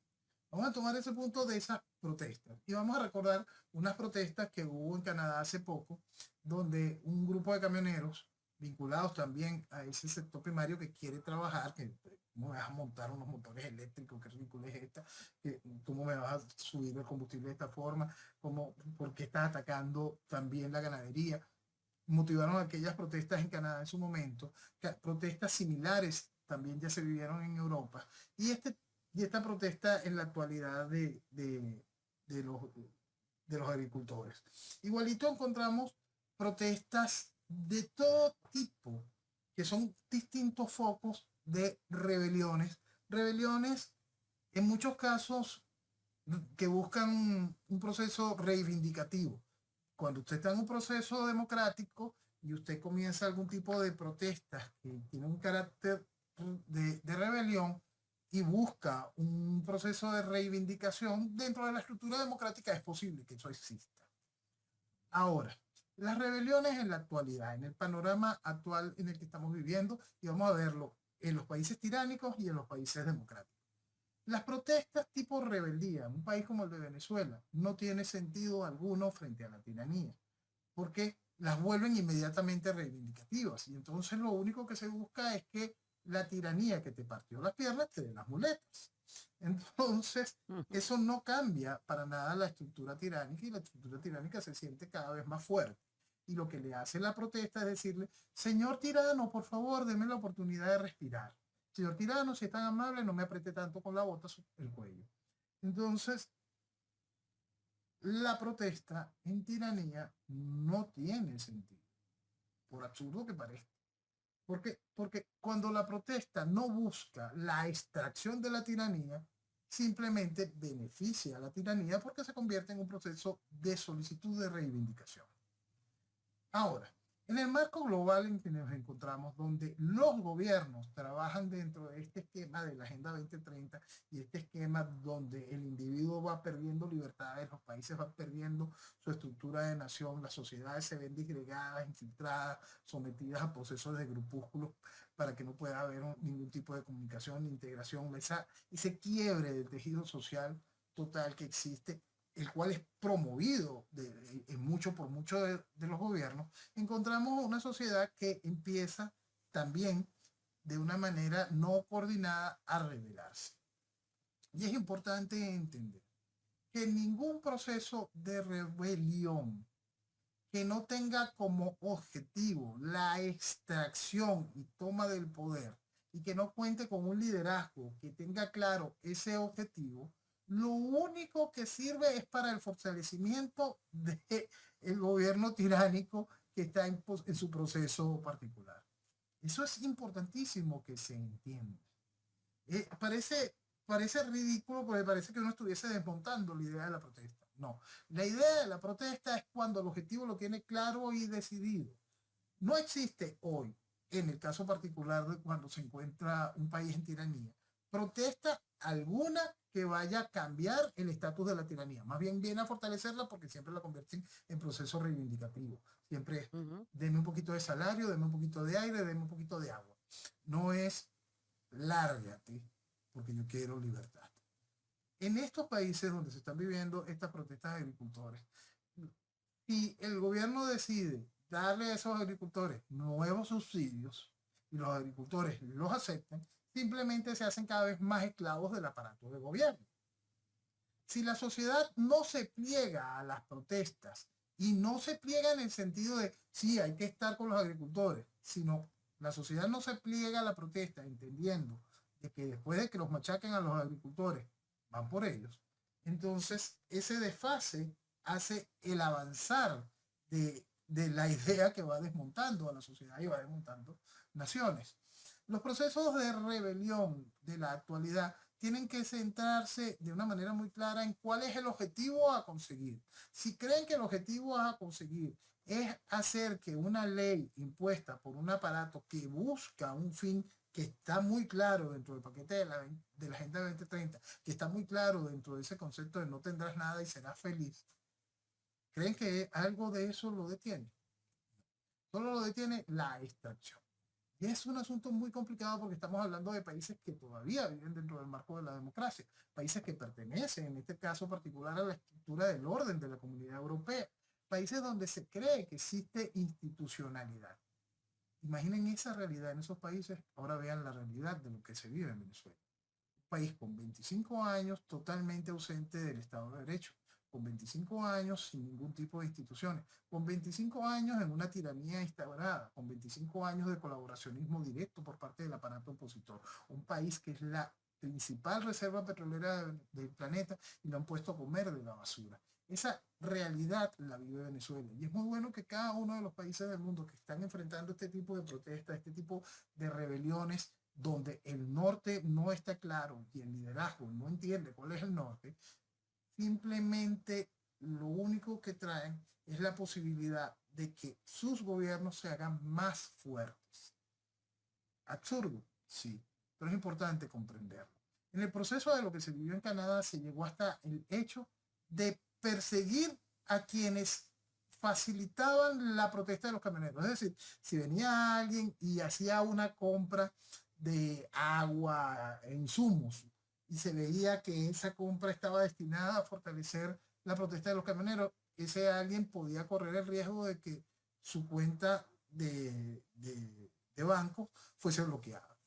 Vamos a tomar ese punto de esas protestas y vamos a recordar unas protestas que hubo en Canadá hace poco, donde un grupo de camioneros vinculados también a ese sector primario que quiere trabajar, que cómo me vas a montar unos motores eléctricos, qué ridículo es esta, cómo me vas a subir el combustible de esta forma, por qué estás atacando también la ganadería. Motivaron aquellas protestas en Canadá en su momento, protestas similares también ya se vivieron en Europa. Y esta protesta en la actualidad de los, de los agricultores. Igualito encontramos protestas de todo tipo, que son distintos focos de rebeliones. Rebeliones en muchos casos que buscan un proceso reivindicativo. Cuando usted está en un proceso democrático y usted comienza algún tipo de protesta que tiene un carácter de rebelión y busca un proceso de reivindicación dentro de la estructura democrática, es posible que eso exista. Ahora, las rebeliones en la actualidad, en el panorama actual en el que estamos viviendo, y vamos a verlo en los países tiránicos y en los países democráticos. Las protestas tipo rebeldía en un país como el de Venezuela no tiene sentido alguno frente a la tiranía, porque las vuelven inmediatamente reivindicativas. Y entonces lo único que se busca es que la tiranía que te partió las piernas te dé las muletas. Entonces, Ujú. eso no cambia para nada la estructura tiránica y la estructura tiránica se siente cada vez más fuerte. Y lo que le hace la protesta es decirle, señor tirano, por favor, deme la oportunidad de respirar. Señor tirano, si es tan amable, no me apriete tanto con la bota el cuello. Entonces, la protesta en tiranía no tiene sentido, por absurdo que parezca. Porque cuando la protesta no busca la extracción de la tiranía, simplemente beneficia a la tiranía porque se convierte en un proceso de solicitud de reivindicación. Ahora, en el marco global en que nos encontramos, donde los gobiernos trabajan dentro de este esquema de la Agenda 2030 y este esquema donde el individuo va perdiendo libertades, los países van perdiendo su estructura de nación, las sociedades se ven disgregadas, infiltradas, sometidas a procesos de grupúsculos para que no pueda haber ningún tipo de comunicación, ni integración, ese quiebre del tejido social total que existe el cual es promovido en mucho por muchos de los gobiernos, encontramos una sociedad que empieza también de una manera no coordinada a rebelarse. Y es importante entender que ningún proceso de rebelión que no tenga como objetivo la extracción y toma del poder y que no cuente con un liderazgo que tenga claro ese objetivo, lo único que sirve es para el fortalecimiento del gobierno tiránico que está en su proceso particular. Eso es importantísimo que se entienda. Parece ridículo porque parece que uno estuviese desmontando la idea de la protesta. No, la idea de la protesta es cuando el objetivo lo tiene claro y decidido. No existe hoy, en el caso particular de cuando se encuentra un país en tiranía, protesta alguna que vaya a cambiar el estatus de la tiranía. Más bien viene a fortalecerla porque siempre la convierten en proceso reivindicativo. Siempre es, denme un poquito de salario, denme un poquito de aire, denme un poquito de agua. No es lárgate porque yo quiero libertad. En estos países donde se están viviendo estas protestas de agricultores, si el gobierno decide darle a esos agricultores nuevos subsidios y los agricultores los aceptan, simplemente se hacen cada vez más esclavos del aparato de gobierno. Si la sociedad no se pliega a las protestas y no se pliega en el sentido de sí, hay que estar con los agricultores, sino la sociedad no se pliega a la protesta entendiendo de que después de que los machaquen a los agricultores, van por ellos. Entonces, ese desfase hace el avanzar de la idea que va desmontando a la sociedad y va desmontando naciones. Los procesos de rebelión de la actualidad tienen que centrarse de una manera muy clara en cuál es el objetivo a conseguir. Si creen que el objetivo a conseguir es hacer que una ley impuesta por un aparato que busca un fin que está muy claro dentro del paquete de la Agenda 2030, que está muy claro dentro de ese concepto de no tendrás nada y serás feliz, ¿creen que algo de eso lo detiene? Solo lo detiene la extracción. Y es un asunto muy complicado porque estamos hablando de países que todavía viven dentro del marco de la democracia, países que pertenecen, en este caso particular, a la estructura del orden de la Comunidad Europea, países donde se cree que existe institucionalidad. Imaginen esa realidad en esos países, ahora vean la realidad de lo que se vive en Venezuela. Un país con 25 años totalmente ausente del Estado de Derecho, con 25 años sin ningún tipo de instituciones, con 25 años en una tiranía instaurada, con 25 años de colaboracionismo directo por parte del aparato opositor. Un país que es la principal reserva petrolera del planeta y lo han puesto a comer de la basura. Esa realidad la vive Venezuela y es muy bueno que cada uno de los países del mundo que están enfrentando este tipo de protestas, este tipo de rebeliones, donde el norte no está claro y el liderazgo no entiende cuál es el norte, simplemente lo único que traen es la posibilidad de que sus gobiernos se hagan más fuertes. Absurdo, sí, pero es importante comprenderlo. En el proceso de lo que se vivió en Canadá se llegó hasta el hecho de perseguir a quienes facilitaban la protesta de los camioneros. Es decir, si venía alguien y hacía una compra de agua, insumos, y se veía que esa compra estaba destinada a fortalecer la protesta de los camioneros, ese alguien podía correr el riesgo de que su cuenta de banco fuese bloqueada.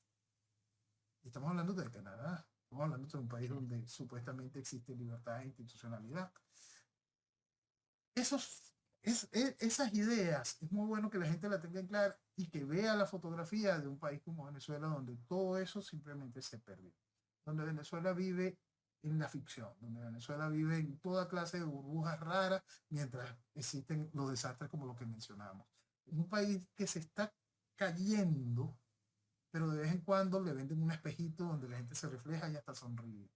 Estamos hablando de Canadá, estamos hablando de un país donde supuestamente existe libertad e institucionalidad. Esas ideas, es muy bueno que la gente la tenga en clara y que vea la fotografía de un país como Venezuela, donde todo eso simplemente se perdió. Donde Venezuela vive en la ficción, donde Venezuela vive en toda clase de burbujas raras, mientras existen los desastres como los que mencionamos. Es un país que se está cayendo, pero de vez en cuando le venden un espejito donde la gente se refleja y hasta sonríe.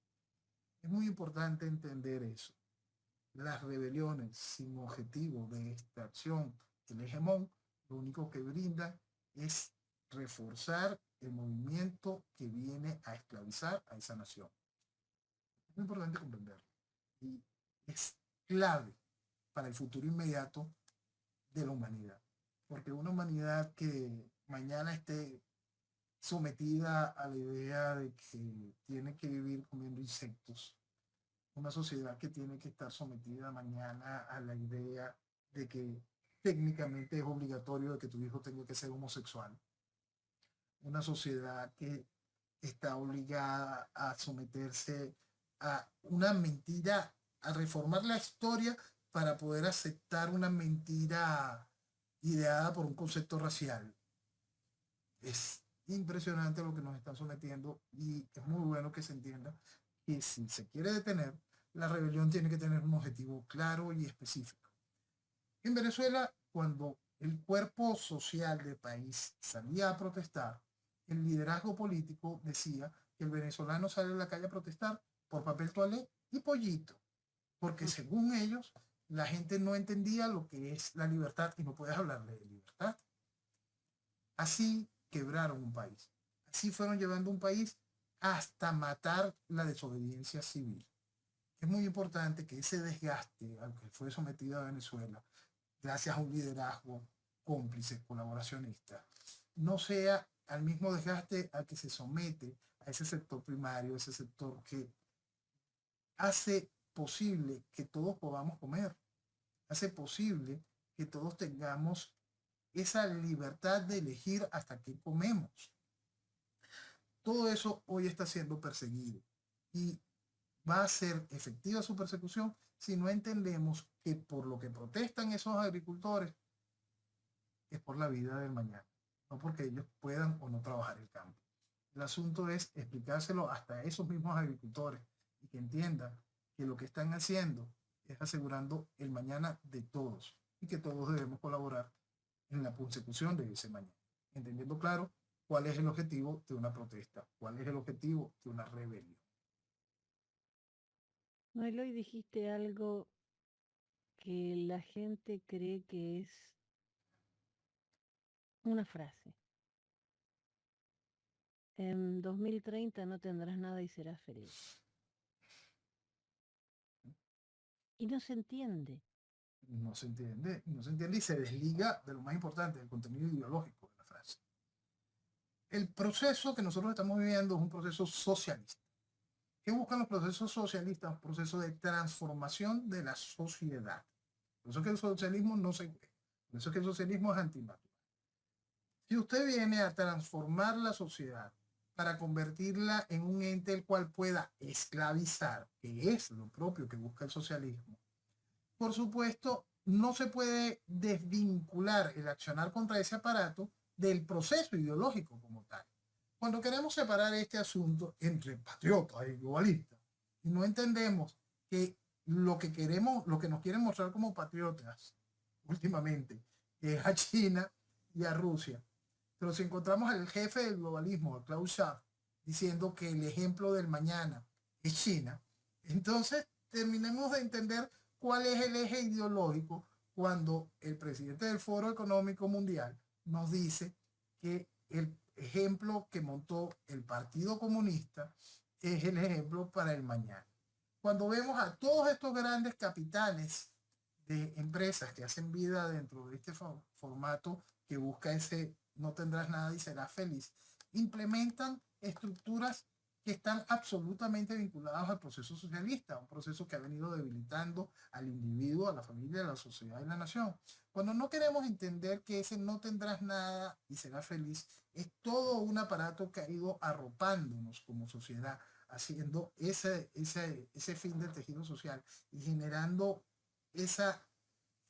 Es muy importante entender eso. Las rebeliones sin objetivo de extracción del hegemón, lo único que brinda es reforzar el movimiento que viene a esclavizar a esa nación. Es muy importante comprenderlo. Y es clave para el futuro inmediato de la humanidad. Porque una humanidad que mañana esté sometida a la idea de que tiene que vivir comiendo insectos, una sociedad que tiene que estar sometida mañana a la idea de que técnicamente es obligatorio de que tu hijo tenga que ser homosexual, una sociedad que está obligada a someterse a una mentira, a reformar la historia para poder aceptar una mentira ideada por un concepto racial. Es impresionante lo que nos están sometiendo y es muy bueno que se entienda que si se quiere detener, la rebelión tiene que tener un objetivo claro y específico. En Venezuela, cuando el cuerpo social del país salía a protestar, el liderazgo político decía que el venezolano sale a la calle a protestar por papel toalé y pollito, porque según ellos, la gente no entendía lo que es la libertad y no puedes hablarle de libertad. Así quebraron un país. Así fueron llevando un país hasta matar la desobediencia civil. Es muy importante que ese desgaste al que fue sometido a Venezuela, gracias a un liderazgo cómplice, colaboracionista, no sea al mismo desgaste al que se somete a ese sector primario, ese sector que hace posible que todos podamos comer, hace posible que todos tengamos esa libertad de elegir hasta qué comemos. Todo eso hoy está siendo perseguido y va a ser efectiva su persecución si no entendemos que por lo que protestan esos agricultores es por la vida del mañana, no porque ellos puedan o no trabajar el campo. El asunto es explicárselo hasta a esos mismos agricultores y que entiendan que lo que están haciendo es asegurando el mañana de todos y que todos debemos colaborar en la consecución de ese mañana, entendiendo claro cuál es el objetivo de una protesta, cuál es el objetivo de una rebelión. Noel, hoy dijiste algo que la gente cree que es una frase. En 2030 no tendrás nada y serás feliz. Y no se entiende. No se entiende y se desliga de lo más importante, del contenido ideológico de la frase. El proceso que nosotros estamos viviendo es un proceso socialista. ¿Qué buscan los procesos socialistas? Un proceso de transformación de la sociedad. Por eso es que el socialismo no se cree. Por eso es que el socialismo es antinatural. Si usted viene a transformar la sociedad para convertirla en un ente el cual pueda esclavizar, que es lo propio que busca el socialismo, por supuesto, no se puede desvincular el accionar contra ese aparato del proceso ideológico como tal. Cuando queremos separar este asunto entre patriotas y globalistas, y no entendemos que lo que queremos, lo que nos quieren mostrar como patriotas últimamente, es a China y a Rusia. Pero si encontramos al jefe del globalismo, a Klaus Schwab, diciendo que el ejemplo del mañana es China, entonces terminemos de entender cuál es el eje ideológico cuando el presidente del Foro Económico Mundial nos dice que el ejemplo que montó el Partido Comunista es el ejemplo para el mañana. Cuando vemos a todos estos grandes capitales de empresas que hacen vida dentro de este formato que busca ese no tendrás nada y serás feliz, implementan estructuras que están absolutamente vinculadas al proceso socialista, un proceso que ha venido debilitando al individuo, a la familia, a la sociedad y a la nación. Cuando no queremos entender que ese no tendrás nada y serás feliz, es todo un aparato que ha ido arropándonos como sociedad, haciendo ese fin del tejido social y generando esa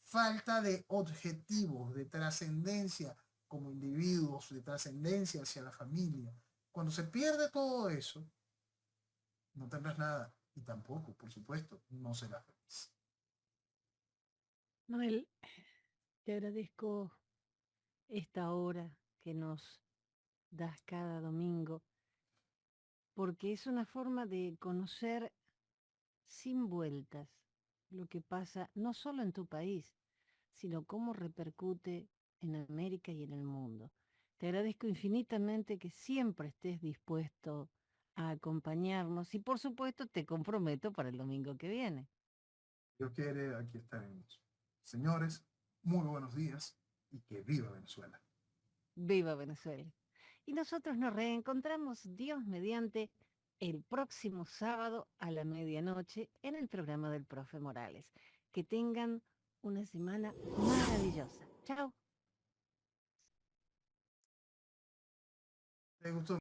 falta de objetivos, de trascendencia como individuos, de trascendencia hacia la familia. Cuando se pierde todo eso, no tendrás nada y tampoco, por supuesto, no serás feliz. Noel, te agradezco esta hora que nos das cada domingo, porque es una forma de conocer sin vueltas lo que pasa no solo en tu país, sino cómo repercute en América y en el mundo. Te agradezco infinitamente que siempre estés dispuesto a acompañarnos y por supuesto te comprometo para el domingo que viene. Dios quiere, aquí estaremos. Señores, muy buenos días y que viva Venezuela. Viva Venezuela. Y nosotros nos reencontramos, Dios mediante, el próximo sábado a la medianoche en el programa del profe Morales. Que tengan una semana maravillosa. Chao. ¿Te gustó?